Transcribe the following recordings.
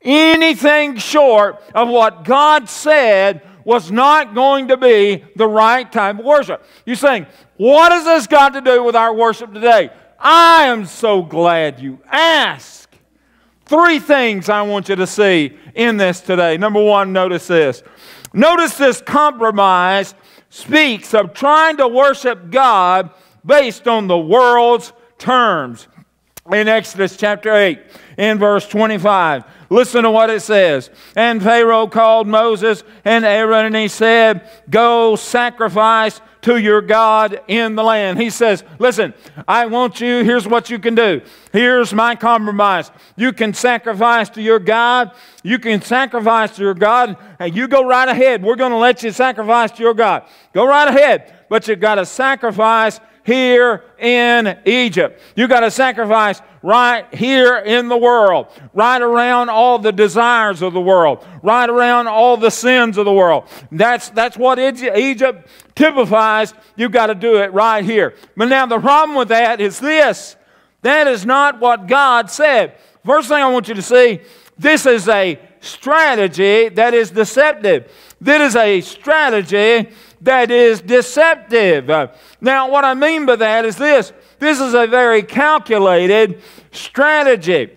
Anything short of what God said was not going to be the right type of worship. You're saying, what has this got to do with our worship today? I am so glad you asked. 3 things I want you to see in this today. Number 1, notice this. Notice this compromise speaks of trying to worship God based on the world's terms. In Exodus chapter 8, in verse 25, listen to what it says. And Pharaoh called Moses and Aaron, and he said, go sacrifice to your God in the land. He says, listen, I want you, here's what you can do. Here's my compromise. You can sacrifice to your God. You can sacrifice to your God. And you go right ahead. We're going to let you sacrifice to your God. Go right ahead. But you've got to sacrifice here in Egypt. You got to sacrifice right here in the world, right around all the desires of the world, right around all the sins of the world. That's what Egypt typifies. You've got to do it right here. But now the problem with that is this. That is not what God said. First thing I want you to see, this is a strategy that is deceptive. This is a strategy that is deceptive. Now, what I mean by that is this. This is a very calculated strategy.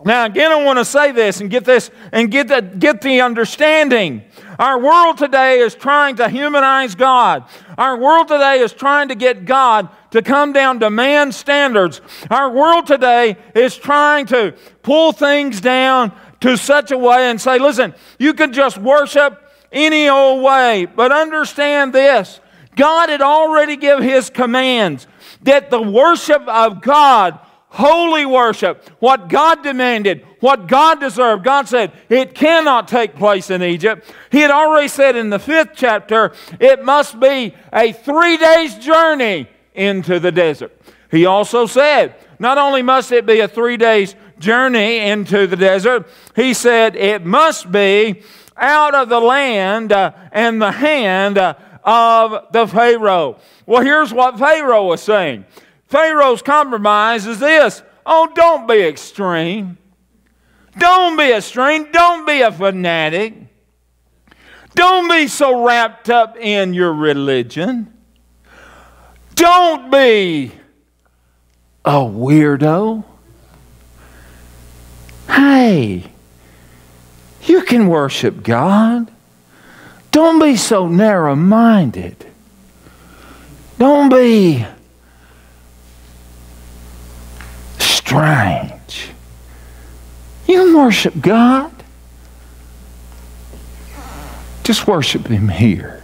Now, again, I want to say this and get the understanding. Our world today is trying to humanize God. Our world today is trying to get God to come down to man's standards. Our world today is trying to pull things down to such a way and say, listen, you can just worship any old way. But understand this. God had already given His commands that the worship of God, holy worship, what God demanded, what God deserved, God said it cannot take place in Egypt. He had already said in the 5th chapter, it must be a 3 days journey into the desert. He also said, not only must it be a 3 days journey into the desert, He said it must be out of the land and the hand of the Pharaoh. Well, here's what Pharaoh was saying. Pharaoh's compromise is this. Oh, don't be extreme. Don't be extreme. Don't be a fanatic. Don't be so wrapped up in your religion. Don't be a weirdo. Hey, you can worship God. Don't be so narrow-minded. Don't be strange. You can worship God. Just worship Him here.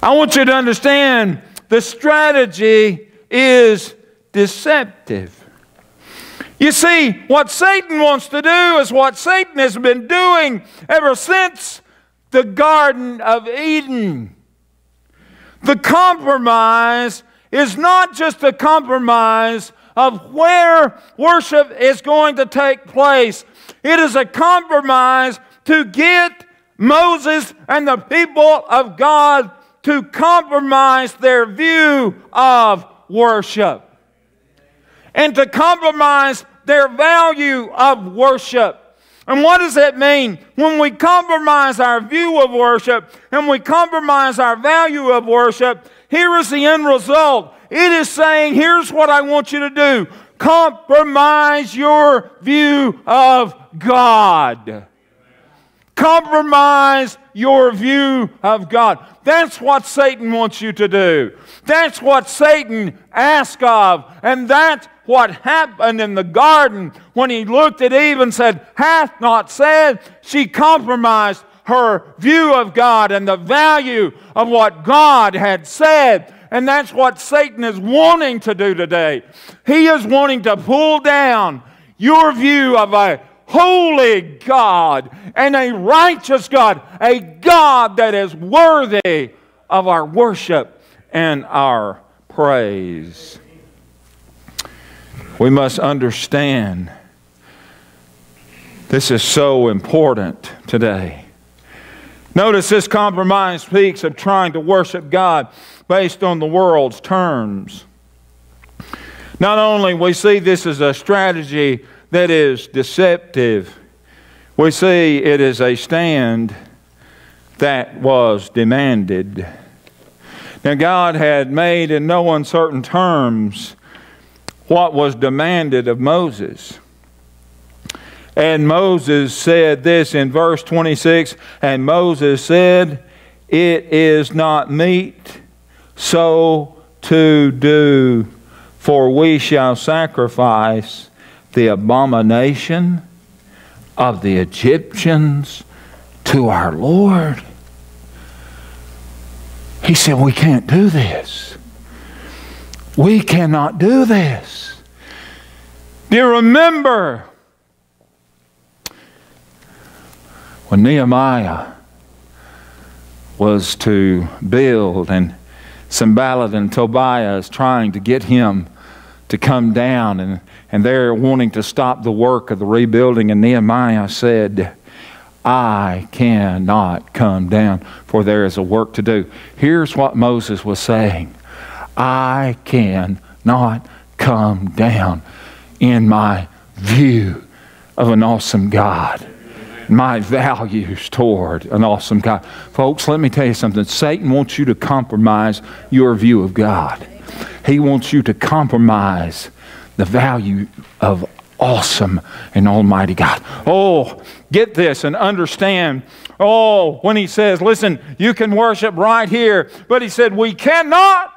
I want you to understand the strategy is deceptive. You see, what Satan wants to do is what Satan has been doing ever since the Garden of Eden. The compromise is not just a compromise of where worship is going to take place. It is a compromise to get Moses and the people of God to compromise their view of worship and to compromise their value of worship. And what does that mean? When we compromise our view of worship and we compromise our value of worship, here is the end result. It is saying, here's what I want you to do. Compromise your view of God. Compromise your view of God. That's what Satan wants you to do. That's what Satan asked of. And that's what happened in the garden when he looked at Eve and said, hath not said. She compromised her view of God and the value of what God had said. And that's what Satan is wanting to do today. He is wanting to pull down your view of a holy God and a righteous God, a God that is worthy of our worship and our praise. We must understand this is so important today. Notice this compromise speaks of trying to worship God based on the world's terms. Not only we see this as a strategy that is deceptive. We see it is a stand that was demanded. Now God had made in no uncertain terms what was demanded of Moses. And Moses said this in verse 26, and Moses said, "It is not meet so to do, for we shall sacrifice the abomination of the Egyptians to our Lord." He said, we can't do this. We cannot do this. Do you remember when Nehemiah was to build, and Sanballat and Tobiah is trying to get him to come down, and they're wanting to stop the work of the rebuilding, and Nehemiah said, "I cannot come down, for there is a work to do." Here's what Moses was saying: I cannot come down in my view of an awesome God, my values toward an awesome God. Folks, let me tell you something. Satan wants you to compromise your view of God. He wants you to compromise the value of awesome and almighty God. Oh, get this and understand. Oh, when he says, listen, you can worship right here. But he said, we cannot,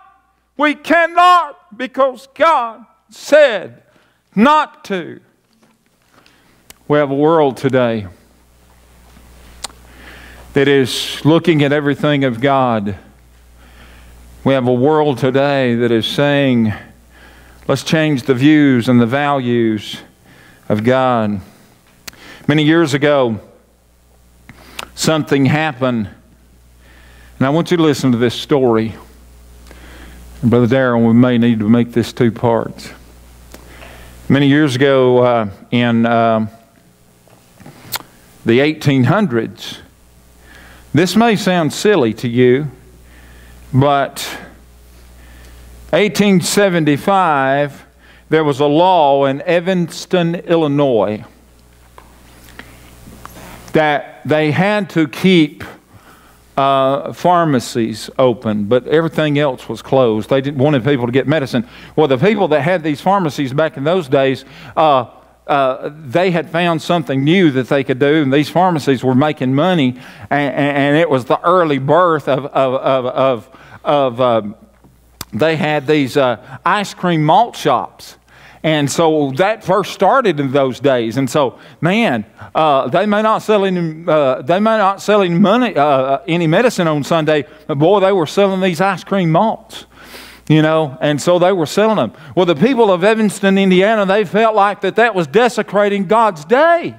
because God said not to. We have a world today that is looking at everything of God. We have a world today that is saying, let's change the views and the values of God. Many years ago, something happened, and I want you to listen to this story. Brother Darrell, we may need to make this two parts. Many years ago, in the 1800s, this may sound silly to you, but 1875, there was a law in Evanston, Illinois, that they had to keep pharmacies open, but everything else was closed. They didn't wanted people to get medicine. Well, the people that had these pharmacies back in those days, they had found something new that they could do, and these pharmacies were making money, and it was the early birth of they had these ice cream malt shops. And so that first started in those days. And so, man, they may not sell any medicine on Sunday, but boy, they were selling these ice cream malts. You know, and so they were selling them. Well, the people of Evanston, Indiana, they felt like that was desecrating God's day.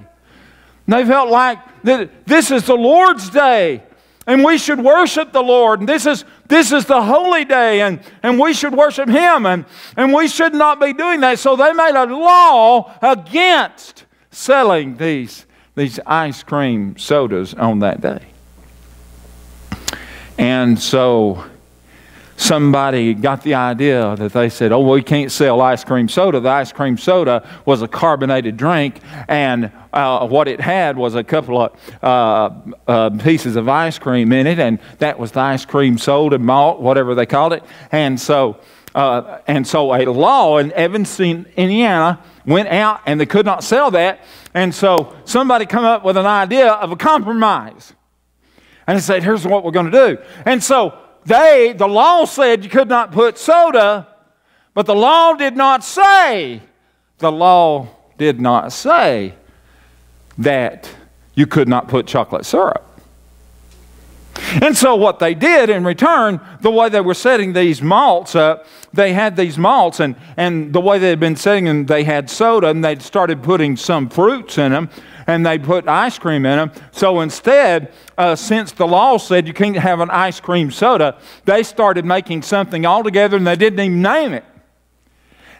They felt like that this is the Lord's day, and we should worship the Lord. And this is the holy day, and we should worship Him, and we should not be doing that. So they made a law against selling these ice cream sodas on that day. And so somebody got the idea that they said, oh, we can't sell ice cream soda. The ice cream soda was a carbonated drink, and what it had was a couple of pieces of ice cream in it, and that was the ice cream soda, malt, whatever they called it. And so a law in Evanston, Indiana went out, and they could not sell that. And so somebody come up with an idea of a compromise. And they said, here's what we're going to do. And so the law said you could not put soda, but the law did not say that you could not put chocolate syrup. And so what they did in return, the way they were setting these malts up, they had these malts, and the way they had been setting them, they had soda, and they'd started putting some fruits in them, and they put ice cream in them. So instead, since the law said you can't have an ice cream soda, they started making something altogether, and they didn't even name it.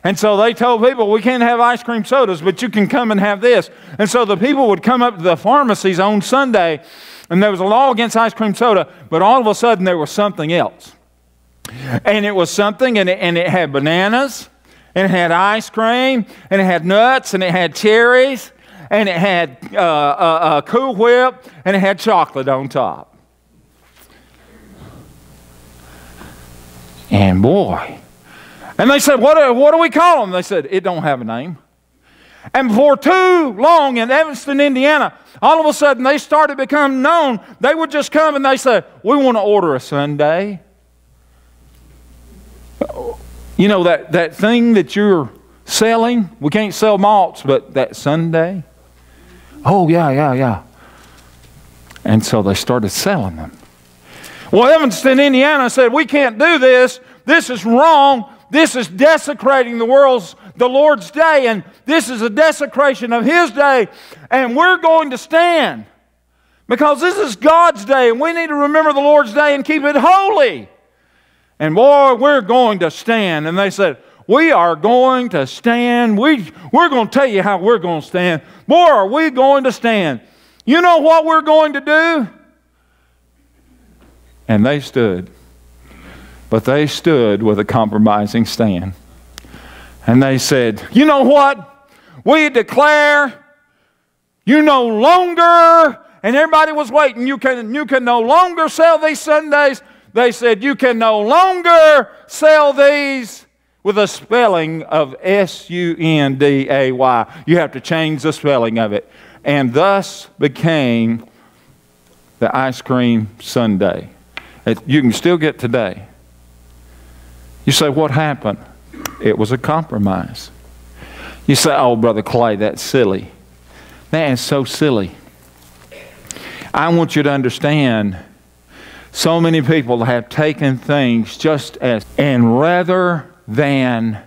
And so they told people, we can't have ice cream sodas, but you can come and have this. And so the people would come up to the pharmacies on Sunday, and there was a law against ice cream soda, but all of a sudden there was something else. And it was something, and it had bananas, And it had ice cream, and it had nuts, and it had cherries, and it had Cool Whip, and it had chocolate on top. And boy, and they said, what do we call them? They said, it don't have a name. And before too long in Evanston, Indiana, all of a sudden they started becoming known. They would just come and they say, we want to order a sundae. You know that thing that you're selling? We can't sell malts, but that sundae? Oh, yeah. And so they started selling them. Well, Evanston, Indiana said, we can't do this. This is wrong. This is desecrating the Lord's day, and this is a desecration of His day, and we're going to stand because this is God's day, and we need to remember the Lord's day and keep it holy. And boy, we're going to stand. And they said, we are going to stand. We're going to tell you how we're going to stand. Boy, are we going to stand. You know what we're going to do? And they stood. But they stood with a compromising stand. And they said, you know what? We declare you no longer, and everybody was waiting, you can no longer sell these sundaes. They said, you can no longer sell these with a spelling of S-U-N-D-A-Y. You have to change the spelling of it. And thus became the ice cream sundae. You can still get today. You say, what happened? It was a compromise. You say, oh, Brother Clay, that's silly. That is so silly. I want you to understand, so many people have taken things just as, and rather than